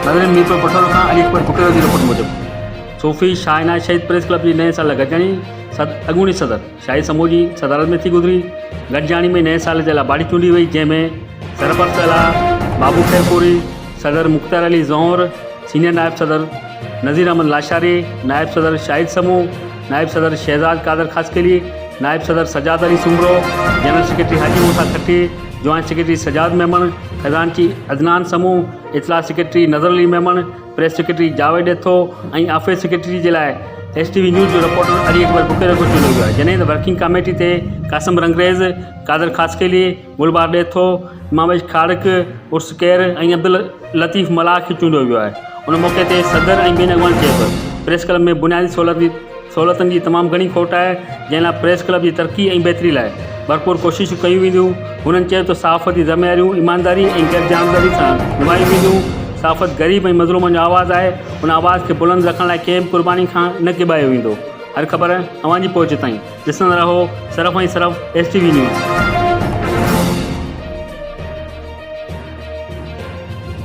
नज़र मीरपुर पठोरो खां अली अकबर बुकेरो जी रिपोर्ट मूजिब सूफ़ी शाह शहीद प्रेस क्लब की नए साल गॾिजाणी अॻूणी सदर शाही समूह की सदारत में थी गुज़री। गॾिजाणी में नए साल के लाइ बाड़ी चूंडी वई, जैमें सरपरस्त अला बाबू खैरपुरी, सदर मुख्तार अली ज़ौहर, सीनियर नायब सदर नज़ीर अहमद लाशारी, नायब सदर शाहिद समूह, नायब सदर शहजाद कादर खासकेली, नायब सदर सजाद अली सुमरो, जनरल सेक्रेटरी हाजी मूसा खट्टी, जॉइंट सेक्रेटरी सजाद मेमन, खजानची अदनान समूह, इतला सेक्रेटरी नज़र अली मेमन, प्रेस सेक्रेटरी जावेद एथो और ऑफिस सेक्रेटरी के लिए STV न्यूज़ जो रिपोर्टर अली अकबर बुकेरो को चुनो गया है। जैसे वर्किंग कमेटी थे कासिम रंगरेज़, कादर खासकेली, गुलबार डेथो, इमाम खाड़क, उर्स केर और अब्दुल लतीफ़ मलाक चूंडियो वियो है। उन मौके पर सदर और ॿियनि अॻवान चयो प्रेस क्लब में बुनियादी सहूलतन की तमाम घनी खोट है, जैसे प्रेस क्लब की तरक्की और बेहतरी लाइ भरपूर कोशिशूं कयूं वेंदियूं। उन्होंने चयो तो सहाफ़ती ज़िम्मेदारियूं ईमानदारी और गैरजानबदारी से निभाई वेंदियूं। सहाफ़त गरीब और मज़लूमन जो आवाज़ है, उन आवाज़ के बुलंद रखने लाइ कंहिं कुर्बानी खां न किबायो वेंदो। हर ख़बर अवां जी पहुच ताईं ॾिसंदा रहो सिर्फ़ ऐं सिर्फ़ STV न्यूज़।